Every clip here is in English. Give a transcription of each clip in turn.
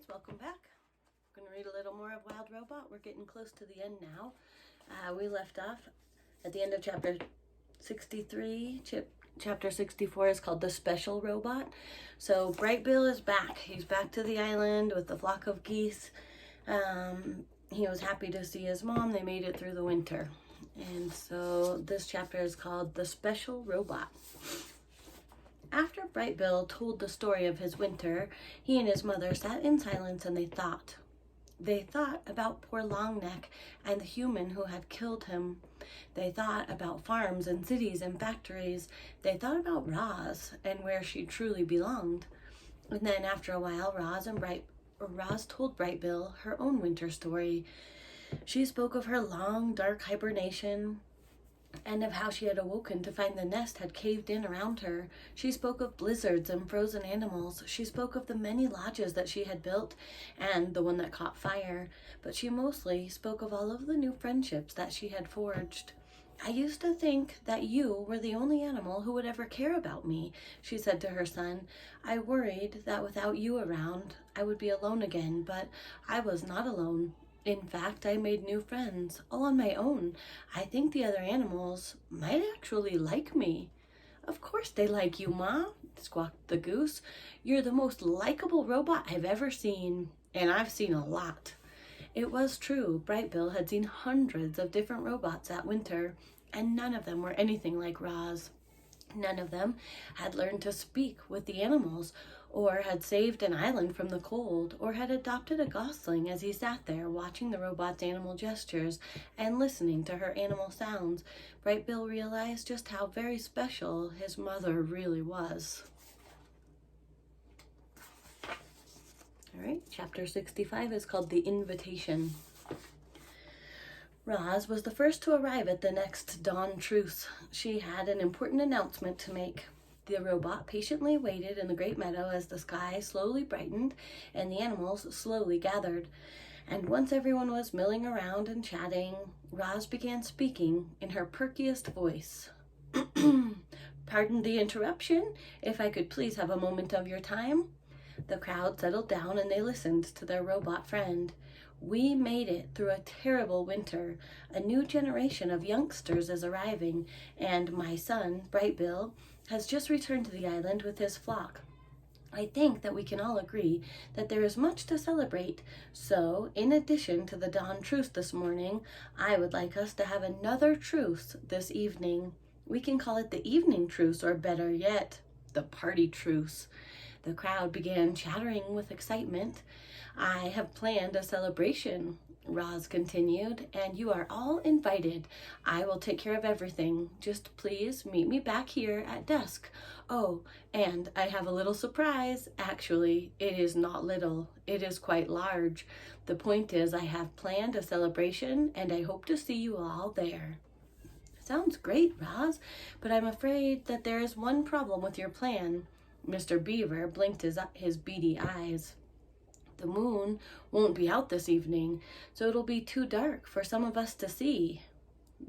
kids, welcome back. I'm going to read a little more of Wild Robot. We're getting close to the end now. We left off at the end of chapter 63. Chapter 64 is called The Special Robot. So Bright Bill is back. He's back to the island with the flock of geese. He was happy to see his mom. They made it through the winter. And so this chapter is called The Special Robot. After Bright Bill told the story of his winter, he and his mother sat in silence and they thought. They thought about poor Longneck and the human who had killed him. They thought about farms and cities and factories. They thought about Roz and where she truly belonged. And then after a while, Roz told Bright Bill her own winter story. She spoke of her long, dark hibernation and of how she had awoken to find the nest had caved in around her. She spoke of blizzards and frozen animals. She spoke of the many lodges that she had built and the one that caught fire. But she mostly spoke of all of the new friendships that she had forged. I used to think that you were the only animal who would ever care about me, she said to her son. I worried that without you around, I would be alone again, but I was not alone. In fact, I made new friends, all on my own. I think the other animals might actually like me. Of course they like you, Ma, squawked the goose. You're the most likable robot I've ever seen, and I've seen a lot. It was true. Bright Bill had seen hundreds of different robots that winter, and none of them were anything like Roz. None of them had learned to speak with the animals, or had saved an island from the cold, or had adopted a gosling as he sat there watching the robot's animal gestures and listening to her animal sounds. Bright Bill realized just how very special his mother really was. All right, chapter 65 is called The Invitation. Roz was the first to arrive at the next dawn truce. She had an important announcement to make. The robot patiently waited in the great meadow as the sky slowly brightened and the animals slowly gathered. And once everyone was milling around and chatting, Roz began speaking in her perkiest voice. Pardon the interruption, if I could please have a moment of your time. The crowd settled down and they listened to their robot friend. We made it through a terrible winter. A new generation of youngsters is arriving, and my son, Bright Bill, has just returned to the island with his flock. I think that we can all agree that there is much to celebrate. So, in addition to the dawn truce this morning, I would like us to have another truce this evening. We can call it the evening truce, or better yet, the party truce. The crowd began chattering with excitement. I have planned a celebration, Roz continued, and you are all invited. I will take care of everything. Just please meet me back here at dusk. Oh, and I have a little surprise. Actually, it is not little. It is quite large. The point is, I have planned a celebration, and I hope to see you all there. Sounds great, Roz, but I'm afraid that there is one problem with your plan. Mr. Beaver blinked his beady eyes. The moon won't be out this evening, so it'll be too dark for some of us to see.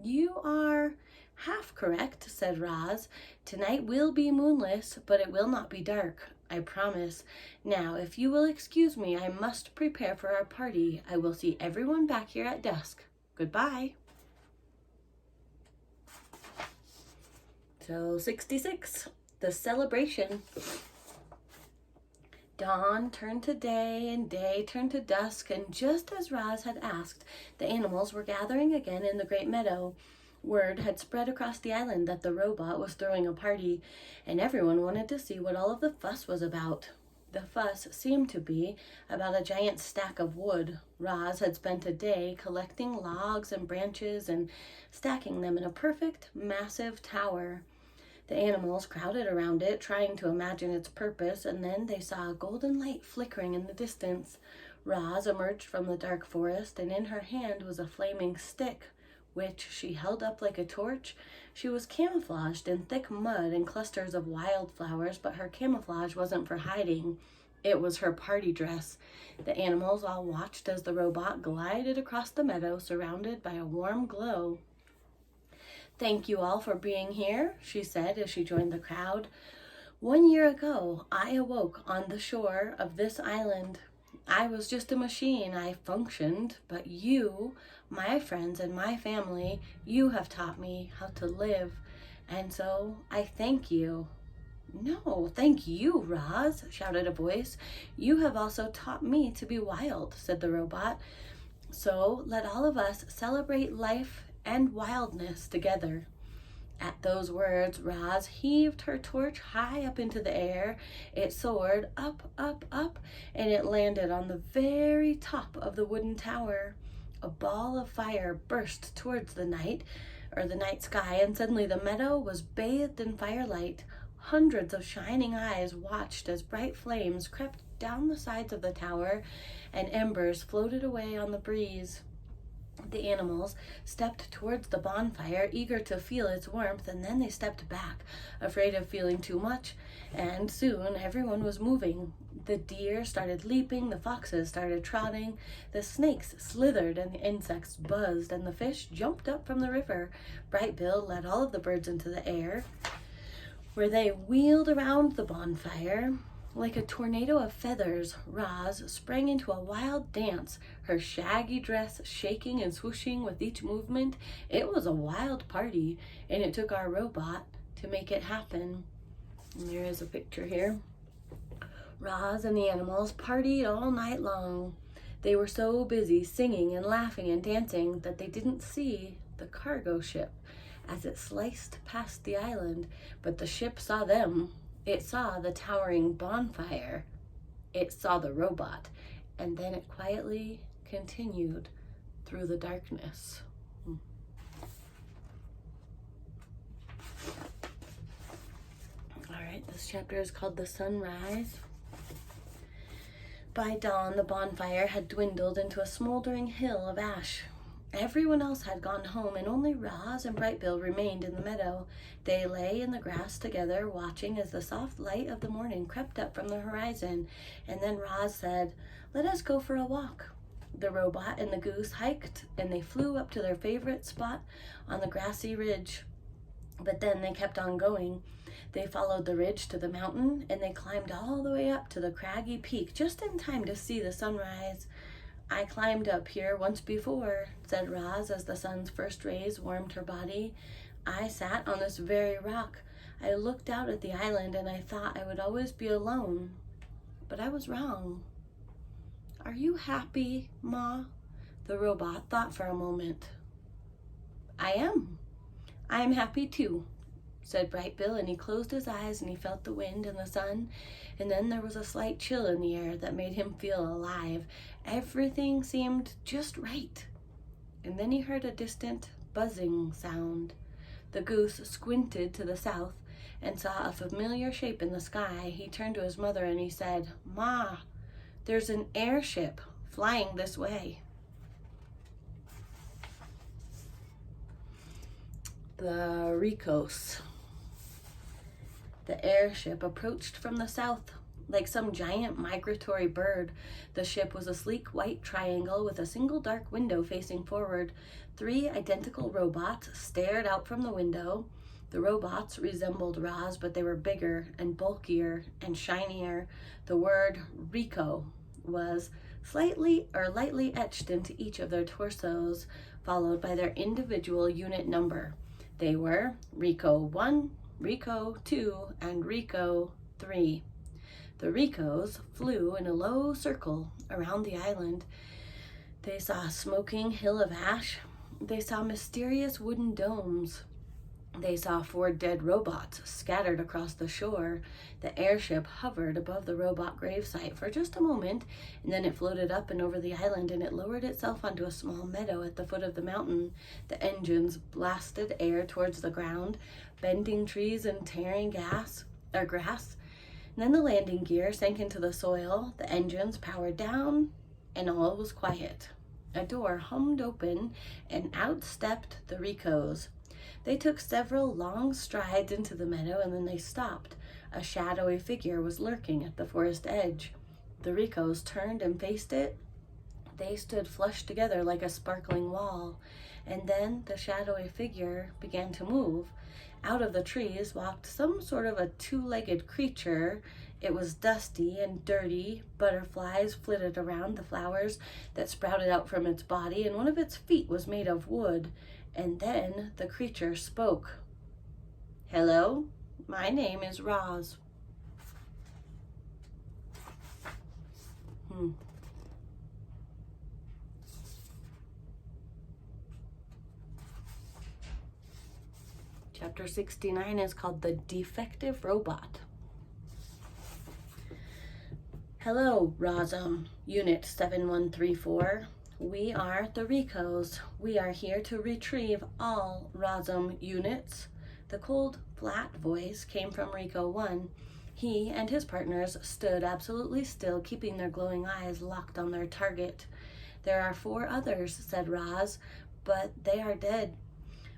You are half correct, said Roz. Tonight will be moonless, but it will not be dark, I promise. Now, if you will excuse me, I must prepare for our party. I will see everyone back here at dusk. Goodbye. So, 66, the celebration. Dawn turned to day, and day turned to dusk, and just as Roz had asked, the animals were gathering again in the great meadow. Word had spread across the island that the robot was throwing a party, and everyone wanted to see what all of the fuss was about. The fuss seemed to be about a giant stack of wood. Roz had spent a day collecting logs and branches and stacking them in a perfect, massive tower. The animals crowded around it, trying to imagine its purpose, and then they saw a golden light flickering in the distance. Roz emerged from the dark forest, and in her hand was a flaming stick, which she held up like a torch. She was camouflaged in thick mud and clusters of wildflowers, but her camouflage wasn't for hiding. It was her party dress. The animals all watched as the robot glided across the meadow, surrounded by a warm glow. Thank you all for being here, she said as she joined the crowd. 1 year ago, I awoke on the shore of this island. I was just a machine. I functioned, but you, my friends and my family, you have taught me how to live. And so I thank you. No, thank you, Roz, shouted a voice. You have also taught me to be wild, said the robot. So let all of us celebrate life and wildness together. At those words, Roz heaved her torch high up into the air. It soared up, up, up, and it landed on the very top of the wooden tower. A ball of fire burst towards the night sky, and suddenly the meadow was bathed in firelight. Hundreds of shining eyes watched as bright flames crept down the sides of the tower, and embers floated away on the breeze. The animals stepped towards the bonfire, eager to feel its warmth, and then they stepped back, afraid of feeling too much, and soon everyone was moving. The deer started leaping, the foxes started trotting, the snakes slithered, and the insects buzzed, and the fish jumped up from the river. Bright Bill led all of the birds into the air, where they wheeled around the bonfire. Like a tornado of feathers, Roz sprang into a wild dance, her shaggy dress shaking and swooshing with each movement. It was a wild party, and it took our robot to make it happen. And there is a picture here. Roz and the animals partied all night long. They were so busy singing and laughing and dancing that they didn't see the cargo ship as it sliced past the island, but the ship saw them. It saw the towering bonfire. It saw the robot, and then it quietly continued through the darkness. All right, this chapter is called The Sunrise. By dawn, the bonfire had dwindled into a smoldering hill of ash. Everyone else had gone home, and only Roz and Bright Bill remained in the meadow. They lay in the grass together, watching as the soft light of the morning crept up from the horizon. And then Roz said, "Let us go for a walk." The robot and the goose hiked, and they flew up to their favorite spot on the grassy ridge. But then they kept on going. They followed the ridge to the mountain, and they climbed all the way up to the craggy peak, just in time to see the sunrise. "I climbed up here once before," said Roz as the sun's first rays warmed her body. "I sat on this very rock. I looked out at the island and I thought I would always be alone. But I was wrong." "Are you happy, Ma?" The robot thought for a moment. "I am. I am happy too," said Bright Bill, and he closed his eyes and he felt the wind and the sun, and then there was a slight chill in the air that made him feel alive. Everything seemed just right. And then he heard a distant buzzing sound. The goose squinted to the south and saw a familiar shape in the sky. He turned to his mother and he said, "Ma, there's an airship flying this way." The Ricos. The airship approached from the south like some giant migratory bird. The ship was a sleek white triangle with a single dark window facing forward. 3 identical robots stared out from the window. The robots resembled Roz, but they were bigger and bulkier and shinier. The word Rico was lightly etched into each of their torsos, followed by their individual unit number. They were Rico 1, Rico 2, and Rico 3. The Ricos flew in a low circle around the island. They saw a smoking hill of ash. They saw mysterious wooden domes. They saw 4 dead robots scattered across the shore. The airship hovered above the robot gravesite for just a moment, and then it floated up and over the island, and it lowered itself onto a small meadow at the foot of the mountain. The engines blasted air towards the ground, bending trees and tearing grass. And then the landing gear sank into the soil, the engines powered down, and all was quiet. A door hummed open, and out stepped the Ricos. They took several long strides into the meadow, and then they stopped. A shadowy figure was lurking at the forest edge. The Ricos turned and faced it. They stood flush together like a sparkling wall, and then the shadowy figure began to move. Out of the trees walked some sort of a 2-legged creature. It was dusty and dirty. Butterflies flitted around the flowers that sprouted out from its body, and one of its feet was made of wood. And then the creature spoke. "Hello, my name is Roz." Chapter 69 is called The Defective Robot. "Hello, Rozum, Unit 7134. We are the Ricos. We are here to retrieve all Rozum units." The cold, flat voice came from Rico 1. He and his partners stood absolutely still, keeping their glowing eyes locked on their target. "There are 4 others," said Roz, "but they are dead."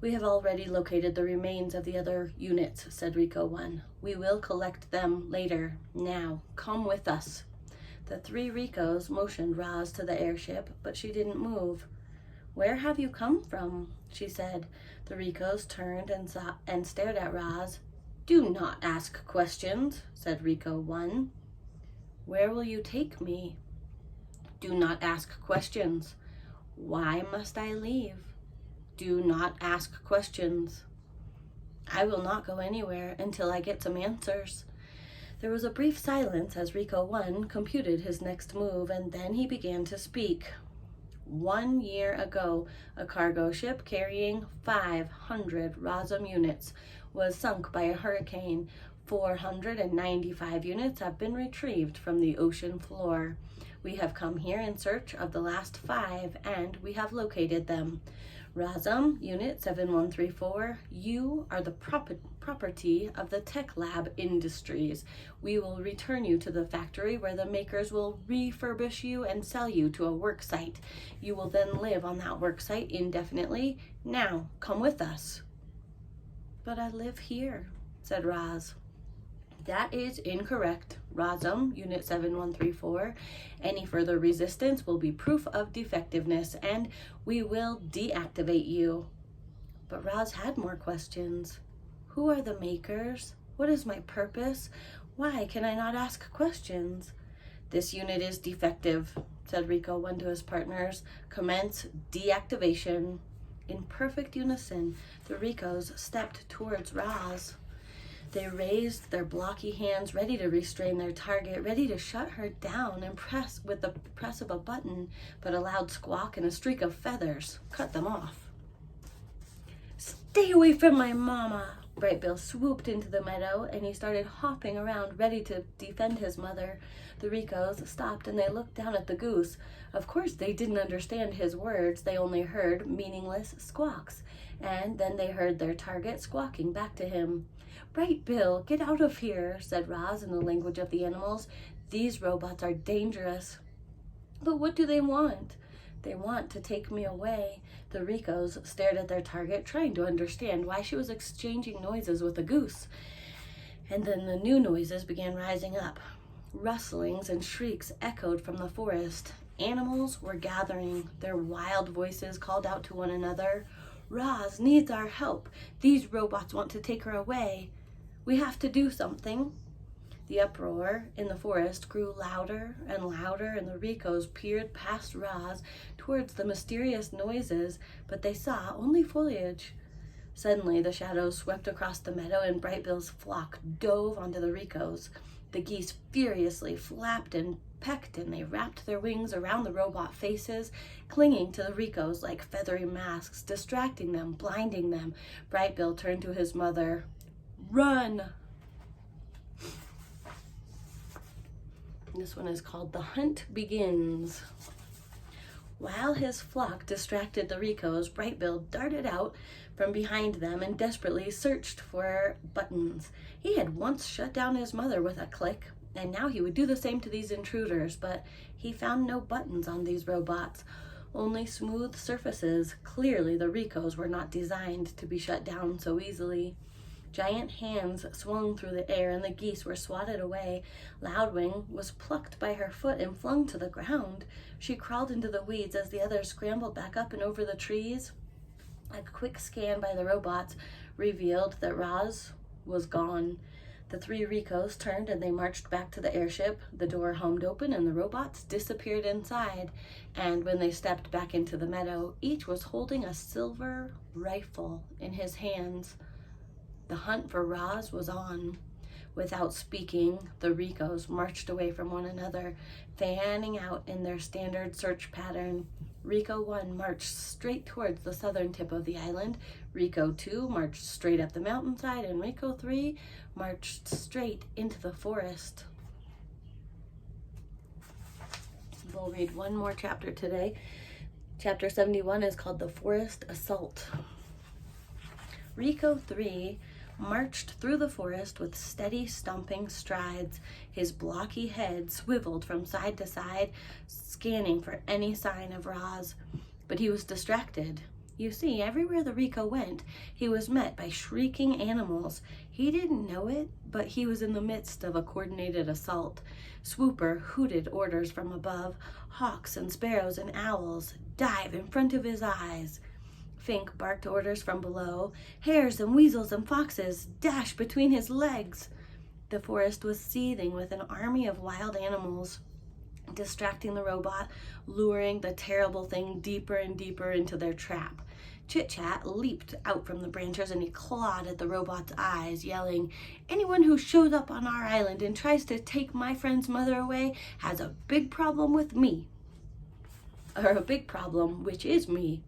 "We have already located the remains of the other units," said Rico 1. "We will collect them later. Now, come with us." The 3 Ricos motioned Roz to the airship, but she didn't move. "Where have you come from?" she said. The Ricos turned and stared at Roz. "Do not ask questions," said Rico 1. "Where will you take me?" "Do not ask questions." "Why must I leave?" "Do not ask questions." "I will not go anywhere until I get some answers." There was a brief silence as Rico 1 computed his next move, and then he began to speak. 1 year ago, a cargo ship carrying 500 Rozum units was sunk by a hurricane. 495 units have been retrieved from the ocean floor. We have come here in search of the last 5, and we have located them. Rozum, Unit 7134, you are the property of the Tech Lab Industries. We will return you to the factory where the makers will refurbish you and sell you to a work site. You will then live on that work site indefinitely. Now, come with us. "But I live here," said Roz. "That is incorrect, Rozum, Unit 7134. Any further resistance will be proof of defectiveness, and we will deactivate you." But Roz had more questions. "Who are the makers? What is my purpose? Why can I not ask questions?" "This unit is defective," said Rico 1 to his partners. "Commence deactivation." In perfect unison, the Ricos stepped towards Roz. They raised their blocky hands, ready to restrain their target, ready to shut her down and press with the press of a button, but a loud squawk and a streak of feathers cut them off. "Stay away from my mama!" Bright Bill swooped into the meadow, and he started hopping around, ready to defend his mother. The Ricos stopped, and they looked down at the goose. Of course, they didn't understand his words. They only heard meaningless squawks, and then they heard their target squawking back to him. "Bright Bill, get out of here," said Roz in the language of the animals. "These robots are dangerous." "But what do they want?" "They want to take me away." The Ricos stared at their target, trying to understand why she was exchanging noises with a goose. And then the new noises began rising up. Rustlings and shrieks echoed from the forest. Animals were gathering. Their wild voices called out to one another. "Roz needs our help. These robots want to take her away. We have to do something." The uproar in the forest grew louder and louder, and the Ricos peered past Roz towards the mysterious noises, but they saw only foliage. Suddenly, the shadows swept across the meadow, and Bright Bill's flock dove onto the Ricos. The geese furiously flapped and pecked, and they wrapped their wings around the robot faces, clinging to the Ricos like feathery masks, distracting them, blinding them. Bright Bill turned to his mother. "Run!" This one is called The Hunt Begins. While his flock distracted the Ricos, Bright Bill darted out from behind them and desperately searched for buttons. He had once shut down his mother with a click, and now he would do the same to these intruders, but he found no buttons on these robots, only smooth surfaces. Clearly, the Ricos were not designed to be shut down so easily. Giant hands swung through the air, and the geese were swatted away. Loudwing was plucked by her foot and flung to the ground. She crawled into the weeds as the others scrambled back up and over the trees. A quick scan by the robots revealed that Roz was gone. The three Ricos turned and they marched back to the airship. The door hummed open and the robots disappeared inside. And when they stepped back into the meadow, each was holding a silver rifle in his hands. The hunt for Roz was on. Without speaking, the Ricos marched away from one another, fanning out in their standard search pattern. Rico 1 marched straight towards the southern tip of the island. Rico 2 marched straight up the mountainside, and Rico 3 marched straight into the forest. We'll read one more chapter today. Chapter 71 is called The Forest Assault. Rico 3 marched through the forest with steady stomping strides. His blocky head swiveled from side to side, scanning for any sign of Roz. But he was distracted. You see, everywhere the Rico went, he was met by shrieking animals. He didn't know it, but he was in the midst of a coordinated assault. Swooper hooted orders from above. Hawks and sparrows and owls dive in front of his eyes. Fink barked orders from below. Hares and weasels and foxes dashed between his legs. The forest was seething with an army of wild animals, distracting the robot, luring the terrible thing deeper and deeper into their trap. Chit-Chat leaped out from the branches and he clawed at the robot's eyes, yelling, "Anyone who shows up on our island and tries to take my friend's mother away has a big problem with me. Or a big problem, which is me."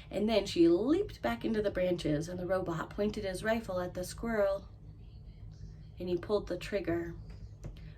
And then she leaped back into the branches, and the robot pointed his rifle at the squirrel, and he pulled the trigger.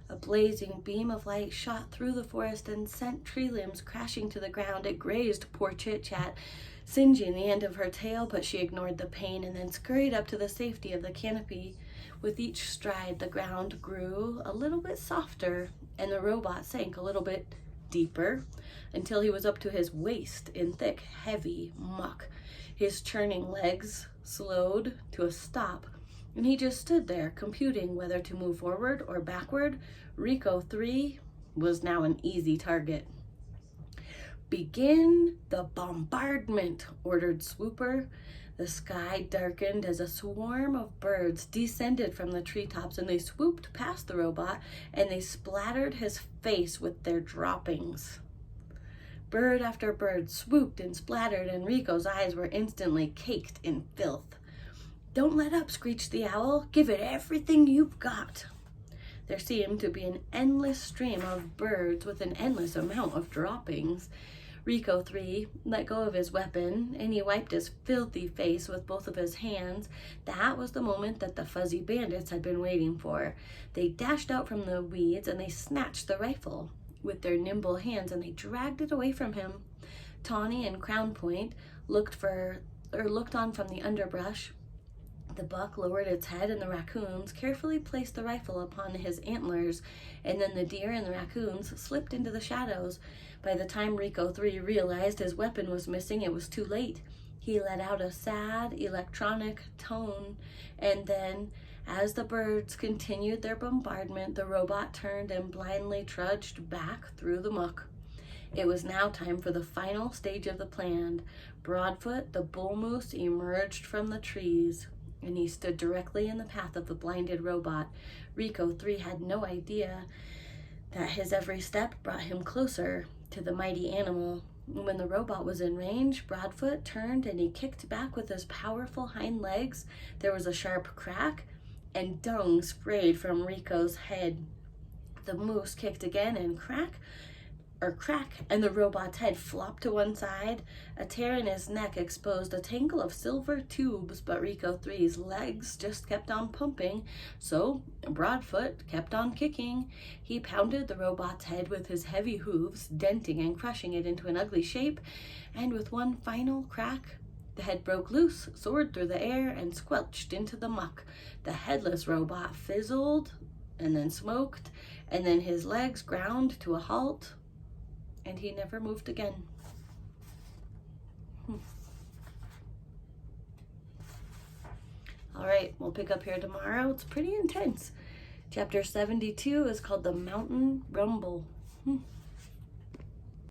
A blazing beam of light shot through the forest and sent tree limbs crashing to the ground. It grazed poor Chit-Chat, singeing the end of her tail, but she ignored the pain and then scurried up to the safety of the canopy. With each stride, the ground grew a little bit softer, and the robot sank a little bit deeper until he was up to his waist in thick, heavy muck. His churning legs slowed to a stop, and he just stood there, computing whether to move forward or backward. Rico 3 was now an easy target. "Begin the bombardment," ordered Swooper. The sky darkened as a swarm of birds descended from the treetops, and they swooped past the robot, and they splattered his face with their droppings. Bird after bird swooped and splattered, and Rico's eyes were instantly caked in filth. "Don't let up," screeched the owl. "Give it everything you've got." There seemed to be an endless stream of birds with an endless amount of droppings. Rico 3 let go of his weapon, and he wiped his filthy face with both of his hands. That was the moment that the fuzzy bandits had been waiting for. They dashed out from the weeds, and they snatched the rifle with their nimble hands, and they dragged it away from him. Tawny and Crown Point looked on from the underbrush. The buck lowered its head, and the raccoons carefully placed the rifle upon his antlers, and then the deer and the raccoons slipped into the shadows. By the time Rico 3 realized his weapon was missing, it was too late. He let out a sad, electronic tone, and then, as the birds continued their bombardment, the robot turned and blindly trudged back through the muck. It was now time for the final stage of the plan. Broadfoot, the bull moose, emerged from the trees, and he stood directly in the path of the blinded robot. Rico 3 had no idea that his every step brought him closer to the mighty animal. When the robot was in range, Broadfoot turned and he kicked back with his powerful hind legs. There was a sharp crack, and dung sprayed from Rico's head. The moose kicked again, and crack, and the robot's head flopped to one side. A tear in his neck exposed a tangle of silver tubes, but Rico 3's legs just kept on pumping, so Broadfoot kept on kicking. He pounded the robot's head with his heavy hooves, denting and crushing it into an ugly shape, and with one final crack, the head broke loose, soared through the air, and squelched into the muck. The headless robot fizzled, and then smoked, and then his legs ground to a halt, and he never moved again. All right, we'll pick up here tomorrow. It's pretty intense. Chapter 72 is called The Mountain Rumble.